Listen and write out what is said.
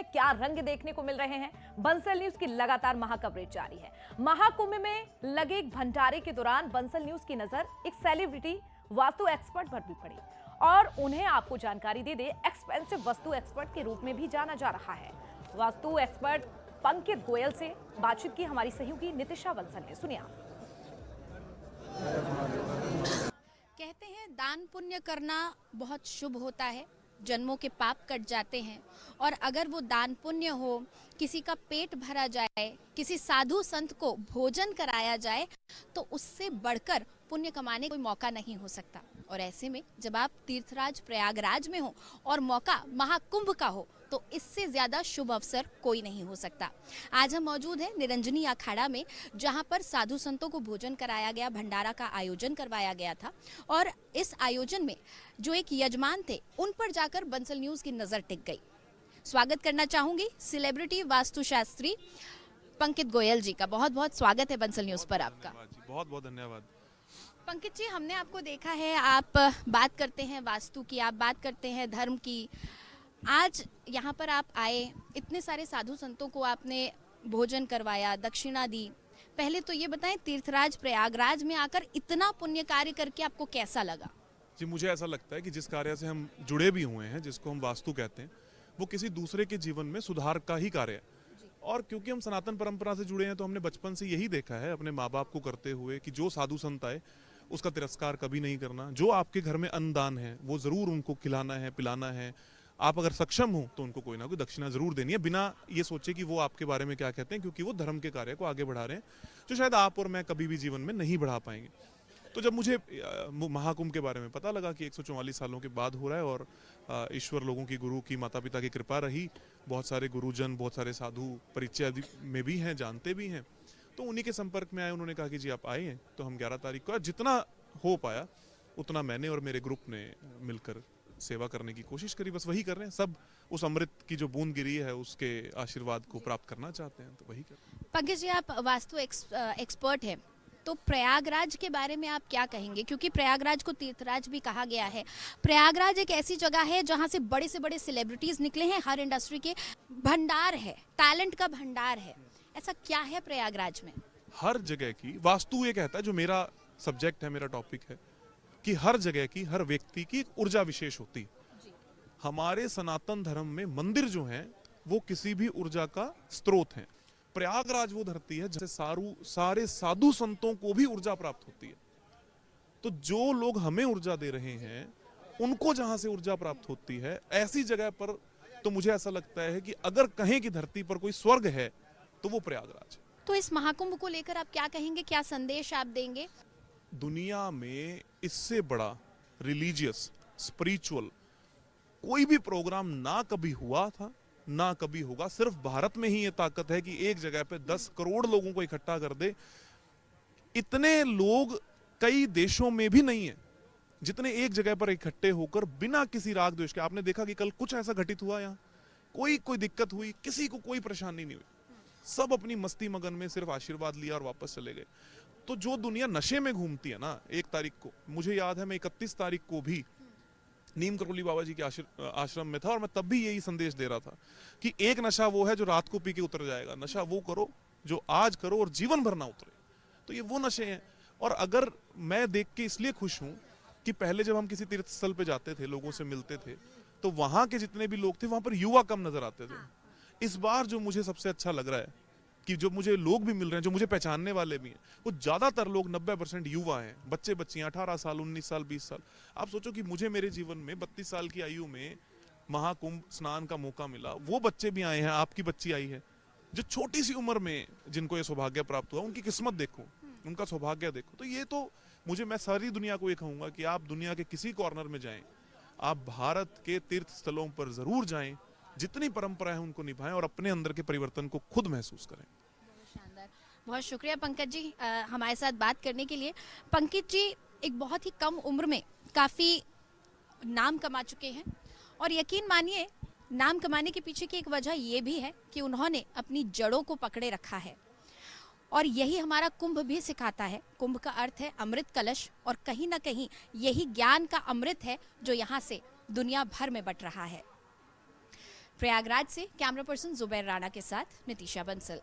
में क्या रंग देखने को मिल रहे हैं? बंसल न्यूज की लगातार महाकवरेज जारी है। महाकुंभ में लगे एक भंडारे के दौरान बंसल न्यूज की नजर एक सेलिब्रिटी वास्तु एक्सपर्ट पर भी पड़ी और उन्हें आपको जानकारी दे दे एक्सपेंसिव वस्तु एक्सपर्ट के रूप में भी जाना जा रहा है। वास्तु एक्सपर्ट पंकित गोयल से बातचीत की हमारी सहयोगी नितिशा बंसल ने। सुनिए आप। कहते हैं दान पुण्य करना बहुत शुभ होता है, जन्मों के पाप कट जाते हैं। और अगर वो दान पुण्य हो, किसी का पेट भरा जाए, किसी साधु संत को भोजन कराया जाए, तो उससे बढ़कर पुण्य कमाने का कोई मौका नहीं हो सकता। और ऐसे में जब आप तीर्थराज प्रयागराज में हो और मौका महाकुंभ का हो, तो इससे ज्यादा शुभ अवसर कोई नहीं हो सकता। आज हम मौजूद हैं निरंजनी अखाड़ा में, जहां पर साधु संतों को भोजन कराया गया, भंडारा का आयोजन करवाया गया था। और इस आयोजन में जो एक यजमान थे, उन पर जाकर बंसल न्यूज की नजर टिक गई। स्वागत करना चाहूंगी सेलिब्रिटी वास्तुशास्त्री पंकित गोयल जी का। बहुत बहुत स्वागत है बंसल न्यूज पर आपका। बहुत बहुत धन्यवाद। पंकित जी, हमने आपको देखा है, आप बात करते हैं वास्तु की, आप बात करते हैं धर्म की। आज यहाँ पर आप आए, इतने सारे साधु संतों को आपने भोजन करवाया, दक्षिणा दी। पहले तो ये बताएं, तीर्थराज प्रयागराज में आकर इतना पुण्य कार्य करके आपको कैसा लगा? जी, मुझे ऐसा लगता है कि जिस कार्य से हम जुड़े भी हुए हैं, जिसको हम वास्तु कहते हैं, वो किसी दूसरे के जीवन में सुधार का ही कार्य है। और क्योंकि हम सनातन परंपरा से जुड़े हैं, तो हमने बचपन से यही देखा है अपने माँ बाप को करते हुए कि जो साधु संत आए उसका तिरस्कार कभी नहीं करना। जो आपके घर में अन्नदान है वो जरूर उनको खिलाना है, पिलाना है। आप अगर सक्षम हो तो उनको कोई ना कोई दक्षिणा जरूर देनी है, बिना ये सोचे कि वो आपके बारे में क्या कहते हैं, क्योंकि वो धर्म के कार्य को आगे बढ़ा रहे हैं जो शायद आप और मैं कभी भी जीवन में नहीं बढ़ा पाएंगे। तो जब मुझे महाकुंभ के बारे में पता लगा कि 144 सालों के बाद हो रहा है और ईश्वर लोगों की, गुरु की, माता पिता की कृपा रही, बहुत सारे गुरुजन, बहुत सारे साधु परिचय में भी हैं, जानते भी हैं, तो उन्हीं के संपर्क में आए। उन्होंने कहा कि जी आप आए हैं, तो हम 11 तारीख को जितना हो पाया उतना मैंने और मेरे ग्रुप ने मिलकर सेवा करने की कोशिश करी। बस वही कर रहे हैं, सब उस अमृत की जो बूंद गिरी है उसके आशीर्वाद को प्राप्त करना चाहते हैं, तो वही कर रहे हैं। पंकज जी, आप वास्तु एक्सपर्ट हैं, तो प्रयागराज के बारे में आप क्या कहेंगे? क्योंकि प्रयागराज को तीर्थराज भी कहा गया है। प्रयागराज एक ऐसी जगह है जहां से बड़े सेलिब्रिटीज निकले हैं, हर इंडस्ट्री के भंडार है, टैलेंट का भंडार है। ऐसा क्या है प्रयागराज में? हर जगह की वास्तु ये कहता है, जो मेरा सब्जेक्ट है, मेरा टॉपिक है, कि हर जगह की, हर व्यक्ति की एक ऊर्जा विशेष होती है। हमारे सनातन धर्म में मंदिर जो हैं वो किसी भी ऊर्जा का स्रोत हैं। प्रयागराज वो धरती है जैसे सारे साधु संतों को भी ऊर्जा प्राप्त होती है। तो जो लोग हमें ऊर्जा दे रहे हैं, उनको जहां से ऊर्जा प्राप्त होती है, ऐसी जगह पर तो मुझे ऐसा लगता है कि अगर कहीं की धरती पर कोई स्वर्ग है तो वो प्रयागराज है। तो इस महाकुंभ को लेकर आप क्या कहेंगे, क्या संदेश आप देंगे? दुनिया में इससे बड़ा रिलीजियस, स्पिरिचुअल कोई भी प्रोग्राम ना कभी हुआ था, ना कभी होगा। सिर्फ भारत में ही ये ताकत है कि एक जगह पे 10 करोड़ लोगों को इकट्ठा कर दे। इतने लोग कई देशों में भी नहीं है जितने एक जगह पर इकट्ठे होकर बिना किसी राग द्वेष के। आपने देखा कि कल कुछ ऐसा घटित हुआ, यहाँ कोई दिक्कत हुई, किसी को कोई परेशानी नहीं हुई, सब अपनी मस्ती मगन में सिर्फ आशीर्वाद लिया और वापस चले गए। तो जो दुनिया नशे में घूमती है ना, 1 तारीख को मुझे याद है, मैं 31 तारीख को भी नीम करोली बाबा जी के आश्रम में था और मैं तब भी यही संदेश दे रहा था कि एक नशा वो है जो रात को पी के उतर जाएगा, नशा वो करो जो आज करो और जीवन भर ना उतरे। तो ये वो नशे हैं। और अगर मैं देख के इसलिए खुश हूं कि पहले जब हम किसी तीर्थ स्थल पे जाते थे, लोगों से मिलते थे, तो वहां के जितने भी लोग थे वहां पर युवा कम नजर आते थे। इस बार जो मुझे सबसे अच्छा लग रहा है कि जो मुझे लोग भी मिल रहे हैं, जो मुझे पहचानने वाले भी हैं, वो ज्यादातर लोग 90% युवा हैं, बच्चे बच्चियां, 18 साल, 19 साल, 20 साल। आप सोचो कि मुझे मेरे जीवन में 32 साल की आयु में महाकुंभ स्नान का मौका मिला। वो बच्चे भी आए हैं, आपकी बच्ची आई है, जो छोटी सी उम्र में जिनको ये सौभाग्य प्राप्त हुआ, उनकी किस्मत देखो, उनका सौभाग्य देखो। तो ये तो मैं सारी दुनिया को ये कहूंगा कि आप दुनिया के किसी कॉर्नर में जाएं, आप भारत के तीर्थ स्थलों पर जरूर जाएं, जितनी परंपरा है उनको निभाएं और अपने अंदर के परिवर्तन को खुद महसूस करें। शानदार, बहुत शुक्रिया पंकज जी हमारे साथ बात करने के लिए। पंकज जी एक बहुत ही कम उम्र में काफ़ी नाम कमा चुके हैं और यकीन मानिए, नाम कमाने के पीछे की एक वजह ये भी है कि उन्होंने अपनी जड़ों को पकड़े रखा है। और यही हमारा कुंभ भी सिखाता है। कुंभ का अर्थ है अमृत कलश, और कहीं ना कहीं यही ज्ञान का अमृत है जो यहाँ से दुनिया भर में बट रहा है। प्रयागराज से कैमरा पर्सन जुबैर राणा के साथ नितिशा बंसल।